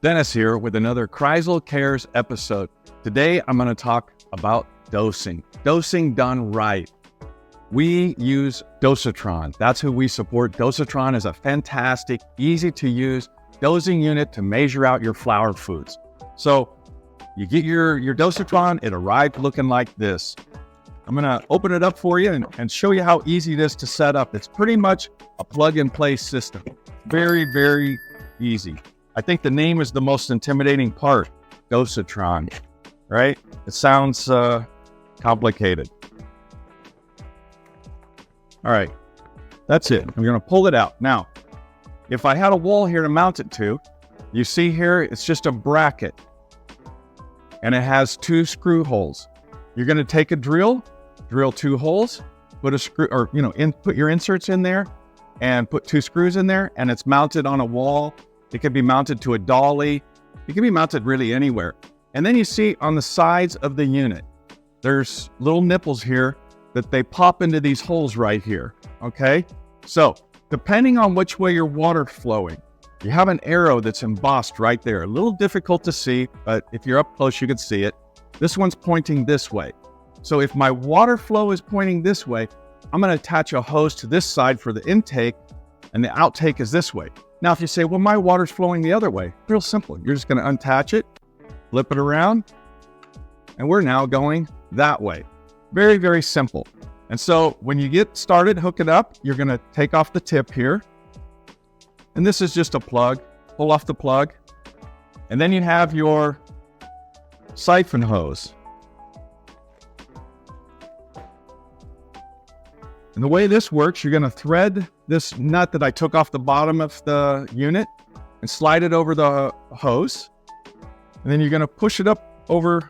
Dennis here with another Kreisel Cares episode. Today, I'm going to talk about dosing done right. We use Dosatron. That's who we support. Dosatron is a fantastic, easy to use dosing unit to measure out your flour foods. So you get your Dosatron, it arrived looking like this. I'm going to open it up for you and show you how easy it is to set up. It's pretty much a plug and play system. Very, very easy. I think the name is the most intimidating part, Dosatron, right? It sounds complicated. All right, that's it. I'm gonna pull it out. Now, if I had a wall here to mount it to, you see here, it's just a bracket and it has 2 screw holes. You're gonna take a drill 2 holes, put a screw, or put your inserts in there and put 2 screws in there, and it's mounted on a wall. It can be mounted to a dolly. It can be mounted really anywhere. And then you see on the sides of the unit, there's little nipples here that they pop into these holes right here, okay? So depending on which way your water's flowing, you have an arrow that's embossed right there. A little difficult to see, but if you're up close, you can see it. This one's pointing this way. So if my water flow is pointing this way, I'm gonna attach a hose to this side for the intake, and the outtake is this way. Now, if you say, well, my water's flowing the other way, real simple. You're just gonna unattach it, flip it around, and we're now going that way. Very, very simple. And so when you get started, hook it up, you're gonna take off the tip here. And this is just a plug, pull off the plug. And then you have your siphon hose. And the way this works, you're gonna thread this nut that I took off the bottom of the unit and slide it over the hose. And then you're gonna push it up over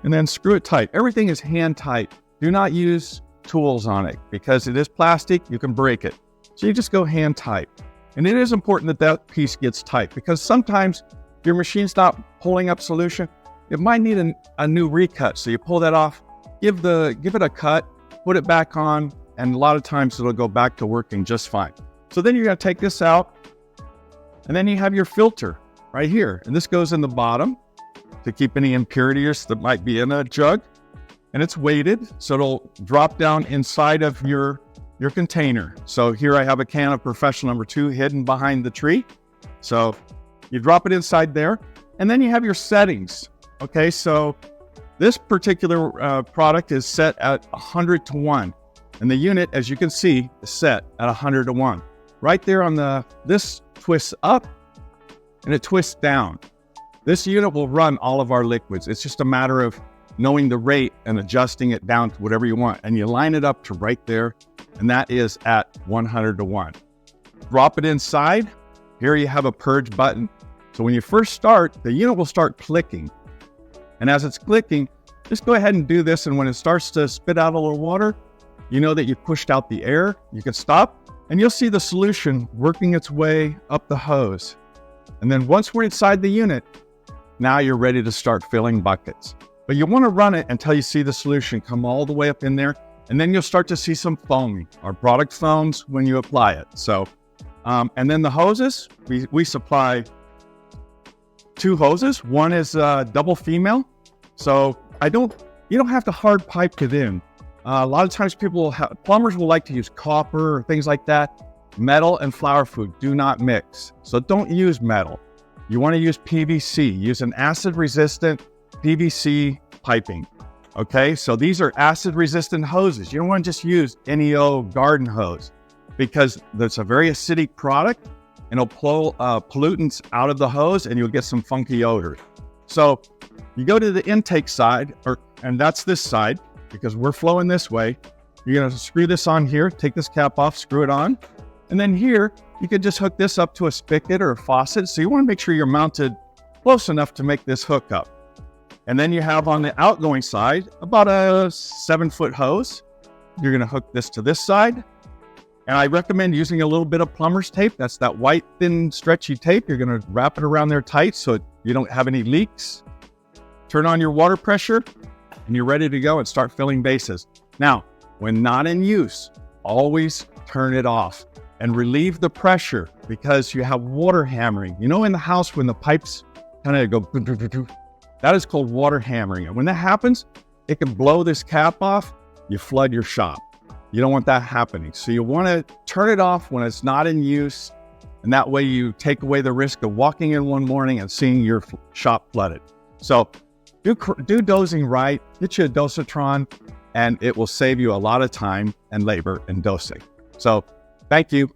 and then screw it tight. Everything is hand tight. Do not use tools on it because it is plastic, you can break it. So you just go hand tight. And it is important that that piece gets tight because sometimes if your machine's not pulling up solution, it might need a new recut. So you pull that off, give it a cut, put it back on, and a lot of times it'll go back to working just fine. So then you're gonna take this out, and then you have your filter right here. And this goes in the bottom to keep any impurities that might be in a jug. And it's weighted, so it'll drop down inside of your container. So here I have a can of Professional number 2 hidden behind the tree. So you drop it inside there, and then you have your settings. Okay, so this particular product is set at 100 to 1. And the unit, as you can see, is set at 100 to 1. Right there on this twists up and it twists down. This unit will run all of our liquids. It's just a matter of knowing the rate and adjusting it down to whatever you want. And you line it up to right there, and that is at 100 to 1. Drop it inside. Here you have a purge button. So when you first start, the unit will start clicking. And as it's clicking, just go ahead and do this. And when it starts to spit out a little water, you know that you've pushed out the air. You can stop, and you'll see the solution working its way up the hose. And then once we're inside the unit, now you're ready to start filling buckets. But you want to run it until you see the solution come all the way up in there, and then you'll start to see some foaming. Our product foams when you apply it. So, and then the hoses, we supply 2 hoses. One is double female. So you don't have to hard pipe it in. A lot of times plumbers will like to use copper or things like that. Metal and flour food do not mix. So don't use metal. You want to use PVC. Use an acid-resistant PVC piping. Okay, so these are acid-resistant hoses. You don't want to just use any old garden hose because it's a very acidic product and it'll pull pollutants out of the hose and you'll get some funky odor. So you go to the intake side, and that's this side because we're flowing this way. You're going to screw this on here, take this cap off, screw it on. And then here, you could just hook this up to a spigot or a faucet. So you want to make sure you're mounted close enough to make this hook up. And then you have on the outgoing side, about a 7-foot hose. You're going to hook this to this side. And I recommend using a little bit of plumber's tape. That's that white, thin, stretchy tape. You're going to wrap it around there tight so you don't have any leaks. Turn on your water pressure, and you're ready to go and start filling bases. Now, when not in use, always turn it off. and relieve the pressure because you have water hammering. You know, in the house when the pipes kind of go, that is called water hammering. And when that happens, it can blow this cap off. You flood your shop. You don't want that happening. So you want to turn it off when it's not in use. And that way you take away the risk of walking in one morning and seeing your shop flooded. So do dosing right, get you a Dosatron, and it will save you a lot of time and labor in dosing. So thank you.